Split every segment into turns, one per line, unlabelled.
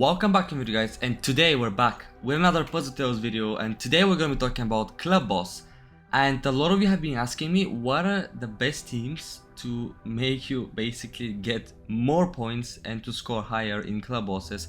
Welcome back to the video guys, and today we're back with another Puzzle Tales video, and today we're going to be talking about Club Boss. And a lot of you have been asking me what are the best teams to make you basically get more points and to score higher in Club Bosses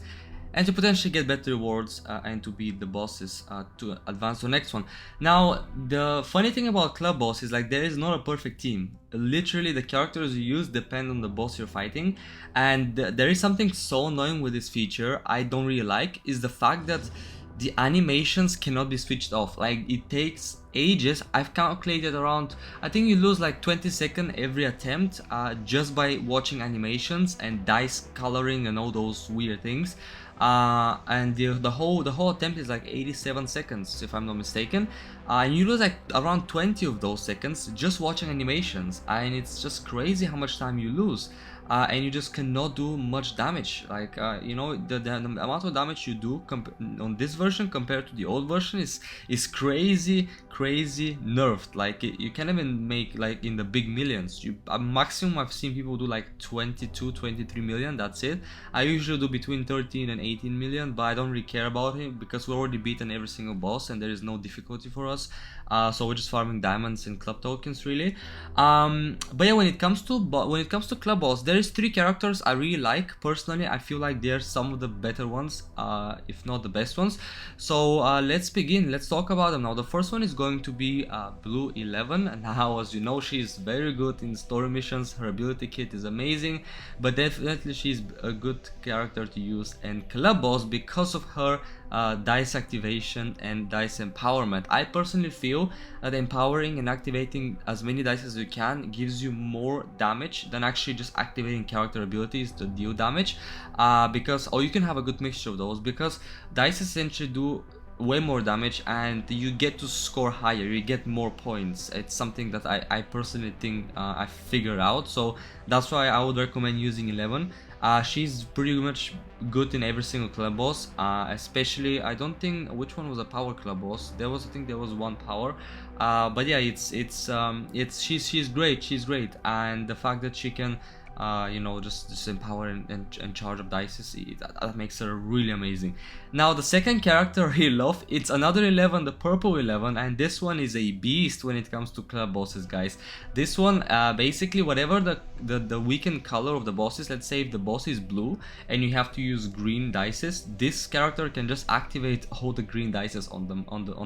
and to potentially get better rewards and to beat the bosses to advance to the next one. Now, the funny thing about Club Boss is like there is not a perfect team. Literally, the characters you use depend on the boss you're fighting, and there is something so annoying with this feature I don't really like, is the fact that the animations cannot be switched off. Like, it takes ages. I've calculated around, I think you lose like 20 seconds every attempt just by watching animations and dice coloring and all those weird things. And the whole attempt is like 87 seconds if I'm not mistaken, and you lose like around 20 of those seconds just watching animations, and it's just crazy how much time you lose. And you just cannot do much damage. Like you know, the amount of damage you do on this version compared to the old version is crazy nerfed. Like you can't even make like in the big millions. Maximum I've seen people do like 22-23 million. That's it. I usually do between 13 and 18 million, but I don't really care about it because we already beaten every single boss and there is no difficulty for us. So we're just farming diamonds and club tokens really. But yeah, when it comes to Club Boss, there is 3 characters I really like. Personally, I feel like they're some of the better ones, if not the best ones. So let's begin. Let's talk about them now. The first one is going to be Blue 11. And now, as you know, she's very good in story missions. Her ability kit is amazing, but definitely she's a good character to use in Club Boss because of her dice activation and dice empowerment. I personally feel that empowering and activating as many dice as you can gives you more damage than actually just activating character abilities to deal damage, or you can have a good mixture of those, because dice essentially do way more damage and you get to score higher, you get more points. It's something that I personally think I figured out, so that's why I would recommend using 11. She's pretty much good in every single club boss, especially, I don't think which one was a power club boss. I think there was one power, but yeah, she's great, and the fact that she can you know, just empower and charge up dice, that makes her really amazing. Now, the second character I really love, it's another 11, the purple 11, and this one is a beast when it comes to club bosses, guys. This one, basically, whatever the weakened color of the boss is, let's say if the boss is blue and you have to use green dices, this character can just activate all the green dices on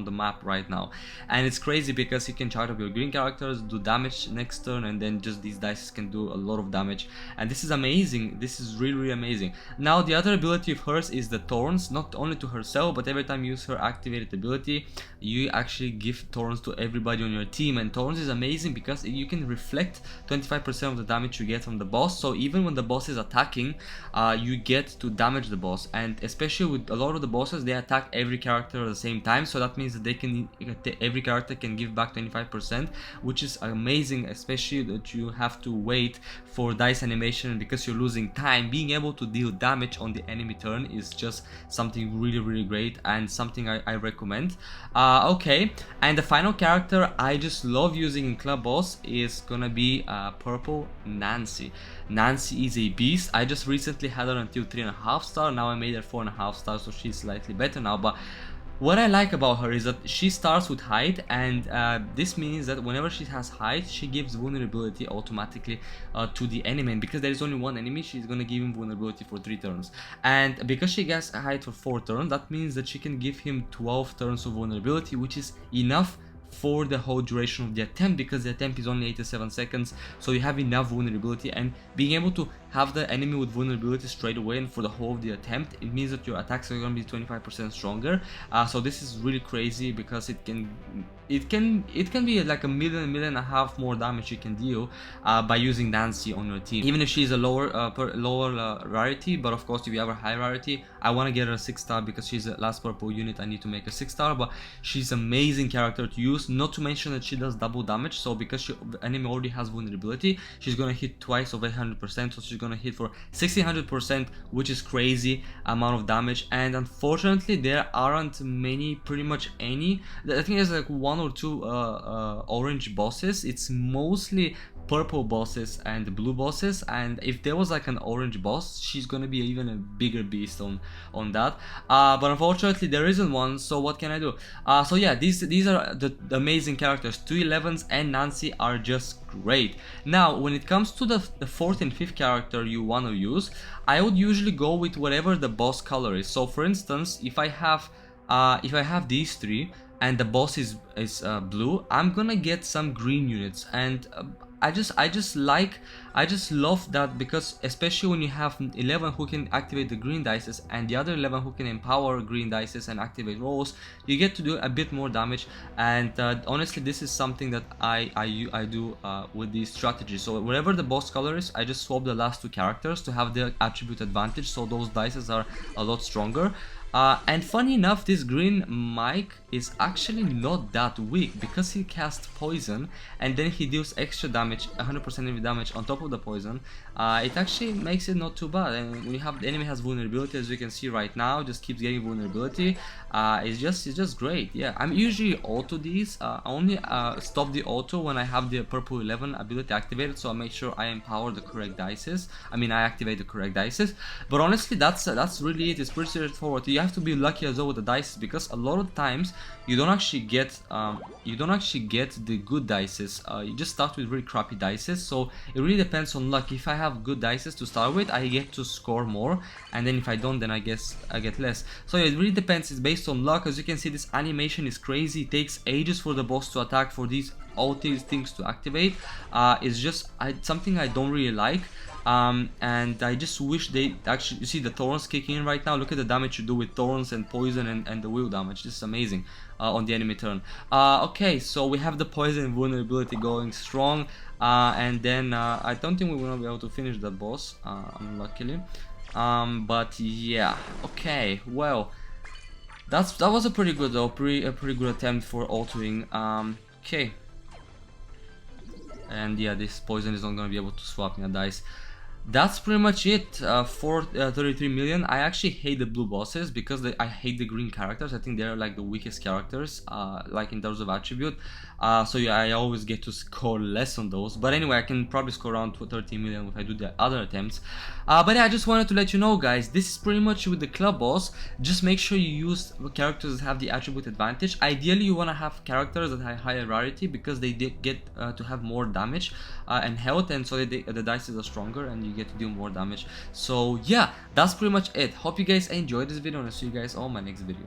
the map right now. And it's crazy because you can charge up your green characters, do damage next turn, and then just these dices can do a lot of damage. And this is amazing. This is really amazing. Now, the other ability of hers is the thorns, not only to herself, but every time you use her activated ability, you actually give thorns to everybody on your team. And thorns is amazing because you can reflect 25% of the damage you get from the boss. So even when the boss is attacking, you get to damage the boss. And especially with a lot of the bosses, they attack every character at the same time, so that means that every character can give back 25%, which is amazing, especially that you have to wait for dice animation. Because you're losing time, being able to deal damage on the enemy turn is just something really great, and something I recommend. Okay, and the final character I just love using in Club Boss is gonna be purple Nancy. Nancy is a beast. I just recently had her until 3.5 star. Now I made her 4.5 stars, so she's slightly better now. But what I like about her is that she starts with height, and this means that whenever she has height, she gives vulnerability automatically to the enemy. And because there is only one enemy, she's gonna give him vulnerability for 3 turns. And because she gets height for 4 turns, that means that she can give him 12 turns of vulnerability, which is enough for the whole duration of the attempt, because the attempt is only 87 seconds, so you have enough vulnerability. And being able to have the enemy with vulnerability straight away and for the whole of the attempt, it means that your attacks are going to be 25% stronger. So this is really crazy because it can be like a million and a half more damage you can deal by using Nancy on your team, even if she's a lower rarity. But of course, if you have a high rarity, I want to get her a 6 star because she's the last purple unit. I need to make a 6 star, but she's an amazing character to use. Not to mention that she does double damage, so because the enemy already has vulnerability, she's gonna hit twice of 800%, so she's gonna hit for 1600%, which is crazy amount of damage. And unfortunately, there aren't pretty much any. I think there's like 1 or 2 orange bosses. It's mostly purple bosses and the blue bosses, and if there was like an orange boss, she's gonna be even a bigger beast on that. But unfortunately there isn't one, so what can I do? So yeah, these are the amazing characters. 211s and Nancy are just great. Now when it comes to the fourth and fifth character you want to use, I would usually go with whatever the boss color is. So for instance, if I have these three and the boss is blue, I'm gonna get some green units, and I just love that, because especially when you have 11 who can activate the green dices and the other 11 who can empower green dices and activate rolls, you get to do a bit more damage. And honestly, this is something that I do with these strategies. So whatever the boss color is, I just swap the last two characters to have the attribute advantage, so those dices are a lot stronger. And funny enough, this green Mike is actually not that weak, because he casts poison and then he deals extra damage, 100% damage on top of the poison. It actually makes it not too bad. And when you have the enemy has vulnerability, as you can see right now, just keeps getting vulnerability. It's just great. Yeah, I'm usually auto these. I only stop the auto when I have the purple 11 ability activated, so I make sure I empower the correct dices. I mean, I activate the correct dices. But honestly, that's really it. It's pretty straightforward. You have to be lucky as well with the dices, because a lot of times you don't actually get the good dices. You just start with really crappy dices, so it really depends on luck. If I have good dices to start with, I get to score more, and then if I don't, then I guess I get less. So yeah, it really depends. It's based on luck. As you can see, this animation is crazy. It takes ages for the boss to attack, for all these things to activate. It's just something I don't really like. And I just wish they actually, you see the thorns kicking in right now. Look at the damage you do with thorns and poison and the wheel damage. This is amazing on the enemy turn. Okay, so we have the poison vulnerability going strong, and then I don't think we will not be able to finish that boss, unluckily. But yeah, okay, well, that was a pretty good though, a pretty good attempt for altering. Okay, and yeah, this poison is not gonna be able to swap me a dice. That's pretty much it for 33 million. I actually hate the blue bosses, because I hate the green characters. I think they're like the weakest characters, like in terms of attribute. So yeah, I always get to score less on those. But anyway, I can probably score around 13 million if I do the other attempts. But yeah, I just wanted to let you know, guys, this is pretty much with the club boss. Just make sure you use characters that have the attribute advantage. Ideally, you want to have characters that have higher rarity, because they get to have more damage and health, and so the dices are stronger and you get to do more damage. So yeah, that's pretty much it. Hope you guys enjoyed this video, and I'll see you guys on my next video.